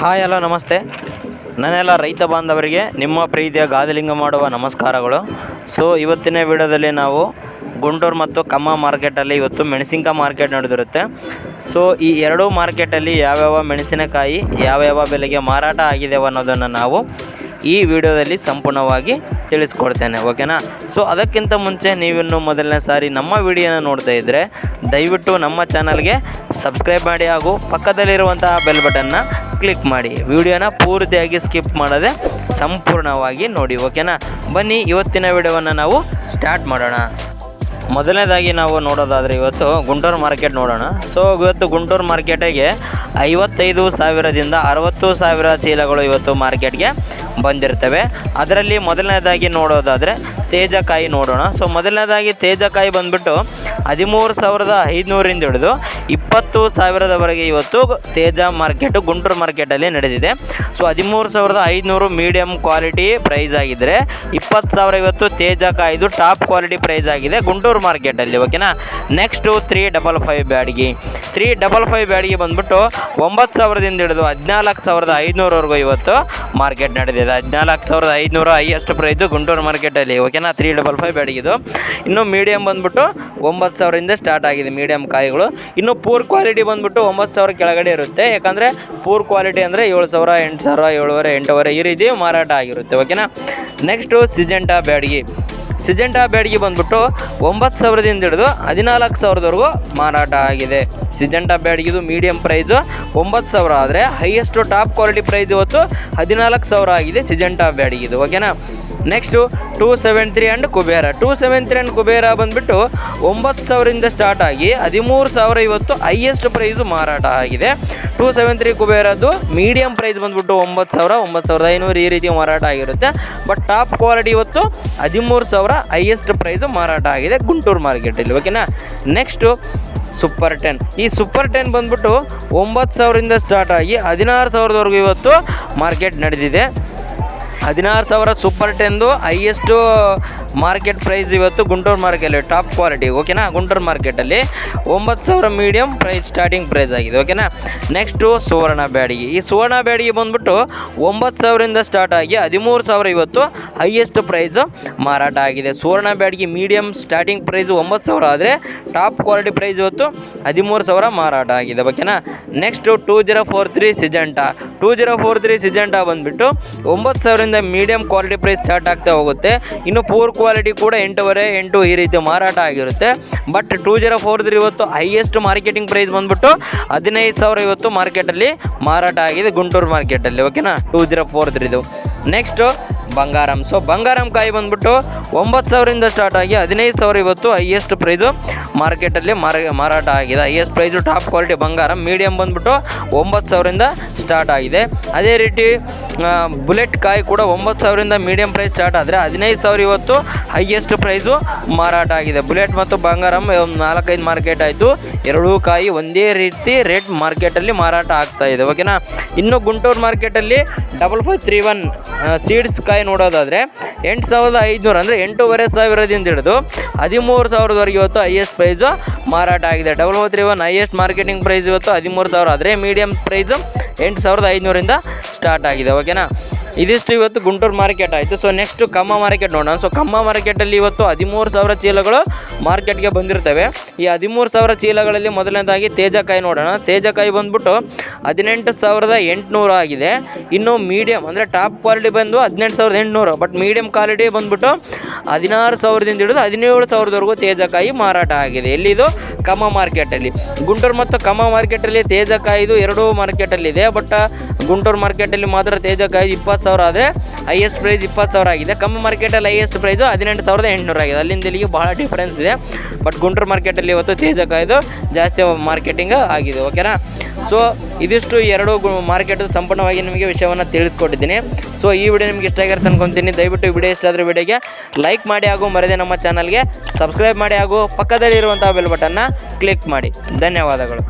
Hi hello ನಮಸ್ತೆ. ನನ್ನೆಲ್ಲ ರೈತ ಬಾಂಧವರಿಗೆ ನಿಮ್ಮ ಪ್ರೀತಿಯ ಗಾದಿಲಿಂಗ ಮಾಡುವ ನಮಸ್ಕಾರಗಳು. ಸೊ ಇವತ್ತಿನ ವಿಡಿಯೋದಲ್ಲಿ ನಾವು ಗುಂಟೂರು ಮತ್ತು ಕಮ್ಮ ಮಾರ್ಕೆಟಲ್ಲಿ ಇವತ್ತು ಮೆಣಸಿನಕಾಯಿ ಮಾರ್ಕೆಟ್ ನಡೆದಿರುತ್ತೆ. ಸೊ ಈ ಎರಡೂ ಮಾರ್ಕೆಟಲ್ಲಿ ಯಾವ್ಯಾವ ಮೆಣಸಿನಕಾಯಿ ಯಾವ್ಯಾವ ಬೆಲೆಗೆ ಮಾರಾಟ ಆಗಿದೆ ಅನ್ನೋದನ್ನು ನಾವು ಈ ವಿಡಿಯೋದಲ್ಲಿ ಸಂಪೂರ್ಣವಾಗಿ ತಿಳಿಸ್ಕೊಡ್ತೇನೆ, ಓಕೆನಾ. ಸೊ ಅದಕ್ಕಿಂತ ಮುಂಚೆ ನೀವಿನ್ನು ಮೊದಲನೇ ಸಾರಿ ನಮ್ಮ ವಿಡಿಯೋನ ನೋಡ್ತಾ ಇದ್ದರೆ ದಯವಿಟ್ಟು ನಮ್ಮ ಚಾನಲ್ಗೆ ಸಬ್ಸ್ಕ್ರೈಬ್ ಮಾಡಿ ಹಾಗೂ ಪಕ್ಕದಲ್ಲಿರುವಂತಹ ಬೆಲ್ ಬಟನ್ನ ಕ್ಲಿಕ್ ಮಾಡಿ. ವಿಡಿಯೋನ ಪೂರ್ತಿಯಾಗಿ ಸ್ಕಿಪ್ ಮಾಡದೆ ಸಂಪೂರ್ಣವಾಗಿ ನೋಡಿ, ಓಕೆನಾ. ಬನ್ನಿ ಇವತ್ತಿನ ವಿಡಿಯೋವನ್ನು ನಾವು ಸ್ಟಾರ್ಟ್ ಮಾಡೋಣ. ಮೊದಲನೇದಾಗಿ ನಾವು ನೋಡೋದಾದರೆ ಇವತ್ತು ಗುಂಟೂರು ಮಾರ್ಕೆಟ್ ನೋಡೋಣ. ಸೊ ಇವತ್ತು ಗುಂಟೂರು ಮಾರ್ಕೆಟಿಗೆ 55,000ದಿಂದ 60,000 ಚೀಲಗಳು ಇವತ್ತು ಮಾರ್ಕೆಟ್ಗೆ ಬಂದಿರ್ತವೆ. ಅದರಲ್ಲಿ ಮೊದಲನೇದಾಗಿ ನೋಡೋದಾದರೆ ತೇಜಕಾಯಿ ನೋಡೋಣ. ಸೊ ಮೊದಲನೇದಾಗಿ ತೇಜಕಾಯಿ ಬಂದುಬಿಟ್ಟು 13,500ರಿಂದ ಹಿಡಿದು 20,000ದವರೆಗೆ ಇವತ್ತು ತೇಜ ಮಾರ್ಕೆಟು ಗುಂಟೂರು ಮಾರ್ಕೆಟಲ್ಲಿ ನಡೆದಿದೆ. ಸೊ 13,500 ಮೀಡಿಯಮ್ ಕ್ವಾಲಿಟಿ ಪ್ರೈಸ್ ಆಗಿದ್ದರೆ 20,000 ಇವತ್ತು ತೇಜಕಾಯಿದು ಟಾಪ್ ಕ್ವಾಲಿಟಿ ಪ್ರೈಸ್ ಆಗಿದೆ ಗುಂಟೂರು ಮಾರ್ಕೆಟಲ್ಲಿ, ಓಕೆನಾ. ನೆಕ್ಸ್ಟು 355 ಬ್ಯಾಡಿಗೆ ಬಂದುಬಿಟ್ಟು 9,000ದಿಂದ ಹಿಡಿದು 14,500ವರೆಗೂ ಇವತ್ತು ಮಾರ್ಕೆಟ್ ನಡೆದಿದೆ. 14,500 ಹೈಯೆಸ್ಟ್ ಪ್ರೈಸು ಗುಂಟೂರು ಮಾರ್ಕೆಟಲ್ಲಿ, ಓಕೆನಾ. 355 ಬ್ಯಾಡಿಗಿದು. ಇನ್ನು ಮೀಡಿಯಮ್ ಬಂದುಬಿಟ್ಟು 9,000ರಿಂದ ಸ್ಟಾರ್ಟ್ ಆಗಿದೆ ಮೀಡಿಯಮ್ ಕಾಯಿಗಳು. ಇನ್ನು ಪೂರ್ ಕ್ವಾಲಿಟಿ ಬಂದುಬಿಟ್ಟು 9,000 ಕೆಳಗಡೆ ಇರುತ್ತೆ. ಯಾಕಂದರೆ ಪೂರ್ ಕ್ವಾಲಿಟಿ ಅಂದರೆ 7,000, 8,000, 7,500, 8,500 ಈ ರೀತಿ ಮಾರಾಟ ಆಗಿರುತ್ತೆ, ಓಕೆನಾ. ನೆಕ್ಸ್ಟು ಸಿಜೆಂಟಾ ಬ್ಯಾಡಿಗೆ ಬಂದುಬಿಟ್ಟು 9,000ದಿಂದ ಹಿಡಿದು 14,000ವರೆಗೂ ಮಾರಾಟ ಆಗಿದೆ. ಸಿಜೆಂಟಾ ಬ್ಯಾಡಿಗಿದು ಮೀಡಿಯಮ್ ಪ್ರೈಸು 9,000 ಆದರೆ ಹೈಯೆಸ್ಟು ಟಾಪ್ ಕ್ವಾಲಿಟಿ ಪ್ರೈಸ್ ಇವತ್ತು 14,000 ಆಗಿದೆ ಸಿಜೆಂಟಾ ಬ್ಯಾಡಿಗಿದು, ಓಕೆನಾ. ನೆಕ್ಸ್ಟು 273 ಆ್ಯಂಡ್ ಕುಬೇರ ಬಂದುಬಿಟ್ಟು 9,000ರಿಂದ ಸ್ಟಾರ್ಟ್ ಆಗಿ 13,000 ಇವತ್ತು ಹೈಯೆಸ್ಟ್ ಪ್ರೈಸು ಮಾರಾಟ ಆಗಿದೆ. 273 ಕುಬೇರದ್ದು ಮೀಡಿಯಮ್ ಪ್ರೈಸ್ ಬಂದುಬಿಟ್ಟು 9,000, 9,500 ಈ ರೀತಿ ಮಾರಾಟ ಆಗಿರುತ್ತೆ. ಬಟ್ ಟಾಪ್ ಕ್ವಾಲಿಟಿ ಇವತ್ತು 13,000 ಹೈಯೆಸ್ಟ್ ಪ್ರೈಸು ಮಾರಾಟ ಆಗಿದೆ ಗುಂಟೂರು ಮಾರ್ಕೆಟಲ್ಲಿ, ಓಕೆನಾ. Next super 10. ಈ ಸೂಪರ್ 10 ಬಂದುಬಿಟ್ಟು 9,000ರಿಂದ ಸ್ಟಾರ್ಟ್ ಆಗಿ 16,000ವರೆಗೂ ಇವತ್ತು ಮಾರ್ಕೆಟ್ ನಡೆದಿದೆ. 16,000 ಸೂಪರ್ 10ದು ಹೈಯೆಸ್ಟು ಮಾರ್ಕೆಟ್ ಪ್ರೈಸ್ ಇವತ್ತು ಗುಂಟೂರು ಮಾರ್ಕೆಟಲ್ಲಿ ಟಾಪ್ ಕ್ವಾಲಿಟಿ, ಓಕೆನಾ. ಗುಂಟೂರು ಮಾರ್ಕೆಟಲ್ಲಿ 9,000 ಮೀಡಿಯಮ್ ಪ್ರೈಸ್ ಸ್ಟಾರ್ಟಿಂಗ್ ಪ್ರೈಸ್ ಆಗಿದೆ, ಓಕೆನಾ. ನೆಕ್ಸ್ಟು ಸುವರ್ಣ ಬ್ಯಾಡಿಗೆ ಬಂದುಬಿಟ್ಟು 9,000ರಿಂದ ಸ್ಟಾರ್ಟ್ ಆಗಿ 13,000 ಇವತ್ತು ಹೈಯೆಸ್ಟ್ ಪ್ರೈಸು ಮಾರಾಟ ಆಗಿದೆ. ಸುವರ್ಣ ಬ್ಯಾಡಿಗೆ ಮೀಡಿಯಮ್ ಸ್ಟಾರ್ಟಿಂಗ್ ಪ್ರೈಸು 9,000 ಆದರೆ ಟಾಪ್ ಕ್ವಾಲಿಟಿ ಪ್ರೈಸ್ ಇವತ್ತು 13,000 ಮಾರಾಟ ಆಗಿದೆ, ಓಕೆನಾ. ನೆಕ್ಸ್ಟು 2043 ಸಿಜೆಂಟಾ ಬಂದುಬಿಟ್ಟು 9,000ರಿಂದ ಮೀಡಿಯಮ್ ಕ್ವಾಲಿಟಿ ಪ್ರೈಸ್ ಸ್ಟಾರ್ಟ್ ಆಗ್ತಾ ಹೋಗುತ್ತೆ. ಇನ್ನು ಪೂರ್ ಕ್ವಾಲಿಟಿ ಕೂಡ 8,500, 8 ಈ ರೀತಿ ಮಾರಾಟ ಆಗಿರುತ್ತೆ. ಬಟ್ 2043 ಇವತ್ತು ಹೈಯೆಸ್ಟ್ ಮಾರ್ಕೆಟಿಂಗ್ ಪ್ರೈಸ್ ಬಂದುಬಿಟ್ಟು 15,000 ಇವತ್ತು ಮಾರ್ಕೆಟಲ್ಲಿ ಮಾರಾಟ ಆಗಿದೆ ಗುಂಟೂರು ಮಾರ್ಕೆಟಲ್ಲಿ, ಓಕೆನಾ. 2043ಇದು. ನೆಕ್ಸ್ಟು ಬಂಗಾರಂ ಕಾಯಿ ಬಂದುಬಿಟ್ಟು 9,000ರಿಂದ ಸ್ಟಾರ್ಟ್ ಆಗಿ 15,000 ಇವತ್ತು ಹೈಯೆಸ್ಟ್ ಪ್ರೈಸು ಮಾರ್ಕೆಟಲ್ಲಿ ಮಾರಾಟ ಆಗಿದೆ. ಹೈಯೆಸ್ಟ್ ಪ್ರೈಸು ಟಾಪ್ ಕ್ವಾಲಿಟಿ ಬಂಗಾರಂ ಮೀಡಿಯಮ್ ಬಂದುಬಿಟ್ಟು 9,000ರಿಂದ ಸ್ಟಾರ್ಟ್ ಆಗಿದೆ. ಅದೇ ರೀತಿ ಬುಲೆಟ್ ಕಾಯಿ ಕೂಡ 9,000ರಿಂದ ಮೀಡಿಯಮ್ ಪ್ರೈಸ್ ಸ್ಟಾರ್ಟ್ ಆದರೆ 15,000 ಇವತ್ತು ಹೈಯೆಸ್ಟ್ ಪ್ರೈಸು ಮಾರಾಟ ಆಗಿದೆ. ಬುಲೆಟ್ ಮತ್ತು ಬಂಗಾರಂ 4-5 ಮಾರ್ಕೆಟ್ ಆಯಿತು. ಎರಡೂ ಕಾಯಿ ಒಂದೇ ರೀತಿ ರೇಟ್ ಮಾರ್ಕೆಟಲ್ಲಿ ಮಾರಾಟ ಆಗ್ತಾ ಇದೆ, ಓಕೆನಾ. ಇನ್ನು ಗುಂಟೂರು ಮಾರ್ಕೆಟಲ್ಲಿ 5531 ಸೀಡ್ಸ್ ಕಾಯಿ ನೋಡೋದಾದರೆ 8,500 ಅಂದರೆ 8,500ದಿಂದ ಹಿಡಿದು 13,000ವರೆಗೆ ಇವತ್ತು ಹೈಯೆಸ್ಟ್ ಪ್ರೈಸು ಮಾರಾಟ ಆಗಿದೆ. 5531 ಹೈಯೆಸ್ಟ್ ಮಾರ್ಕೆಟಿಂಗ್ ಪ್ರೈಸ್ ಇವತ್ತು 13,000 ಆದರೆ ಮೀಡಿಯಮ್ ಪ್ರೈಸು 8,500ರಿಂದ ಸ್ಟಾರ್ಟ್ ಆಗಿದೆ, ಓಕೆನಾ. ಇದಿಷ್ಟು ಇವತ್ತು ಗುಂಟೂರು ಮಾರ್ಕೆಟ್ ಆಯಿತು. ಸೊ ನೆಕ್ಸ್ಟು ಕಮ್ಮ ಮಾರ್ಕೆಟ್ ನೋಡೋಣ. ಸೊ ಕಮ್ಮ ಮಾರ್ಕೆಟಲ್ಲಿ ಇವತ್ತು 13,000 ಚೀಲಗಳು ಮಾರ್ಕೆಟ್ಗೆ ಬಂದಿರ್ತವೆ. ಈ 13,000 ಚೀಲಗಳಲ್ಲಿ ಮೊದಲನೇದಾಗಿ ತೇಜಕಾಯಿ ನೋಡೋಣ. ತೇಜಕಾಯಿ ಬಂದುಬಿಟ್ಟು 18,800 ಆಗಿದೆ. ಇನ್ನು ಮೀಡಿಯಮ್ ಅಂದರೆ ಟಾಪ್ ಕ್ವಾಲಿಟಿ ಬಂದು 18,800, ಬಟ್ ಮೀಡಿಯಮ್ ಕ್ವಾಲಿಟಿ ಬಂದುಬಿಟ್ಟು 16,000ದಿಂದ ಹಿಡಿದು 17,000ವರೆಗೂ ತೇಜಕಾಯಿ ಮಾರಾಟ ಆಗಿದೆ. ಎಲ್ಲಿದು ಕಮ್ಮ ಮಾರ್ಕೆಟಲ್ಲಿ. ಗುಂಟೂರು ಮತ್ತು ಕಮ್ಮ ಮಾರ್ಕೆಟಲ್ಲಿ ತೇಜಕಾಯಿದು ಎರಡೂ ಮಾರ್ಕೆಟಲ್ಲಿದೆ. ಬಟ್ ಗುಂಟೂರು ಮಾರ್ಕೆಟಲ್ಲಿ ಮಾತ್ರ ತೇಜಕಾಯಿ 20,000 ಆದರೆ ಹೈಯೆಸ್ಟ್ ಪ್ರೈಸ್ 20,000 ಆಗಿದೆ. ಕಮ್ಮ ಮಾರ್ಕೆಟಲ್ಲಿ ಹೈಯೆಸ್ಟ್ ಪ್ರೈಸು 18,800 ಆಗಿದೆ. ಅಲ್ಲಿಂದ ಇಲ್ಲಿಗೆ ಬಹಳ ಡಿಫ್ರೆನ್ಸ್ ಇದೆ. ಬಟ್ ಗುಂಟೂರು ಮಾರ್ಕೆಟಲ್ಲಿ ಇವತ್ತು ತೇಜಕಾಯಿದು ಜಾಸ್ತಿ ಮಾರ್ಕೆಟಿಂಗ್ ಆಗಿದೆ, ಓಕೆನಾ. ಸೊ ಇದಿಷ್ಟು ಎರಡು ಮಾರ್ಕೆಟು ಸಂಪೂರ್ಣವಾಗಿ ನಿಮಗೆ ವಿಷಯವನ್ನು ತಿಳಿಸ್ಕೊಟ್ಟಿದ್ದೀನಿ. ಸೊ ಈ ವಿಡಿಯೋ ನಿಮಗೆ ಇಷ್ಟ ಆಗಿರುತ್ತೆ ಅನ್ಕೊತೀನಿ. ದಯವಿಟ್ಟು ಈ ವಿಡಿಯೋ ಇಷ್ಟ ಆದರೆ ವಿಡಿಯೋಗೆ ಲೈಕ್ ಮಾಡಿ ಹಾಗೂ ಮರೆಯದೆ ನಮ್ಮ ಚಾನಲ್ಗೆ ಸಬ್ಸ್ಕ್ರೈಬ್ ಮಾಡಿ ಹಾಗೂ ಪಕ್ಕದಲ್ಲಿರುವಂಥ ಬೆಲ್ ಬಟನ್ನ ಕ್ಲಿಕ್ ಮಾಡಿ. ಧನ್ಯವಾದಗಳು.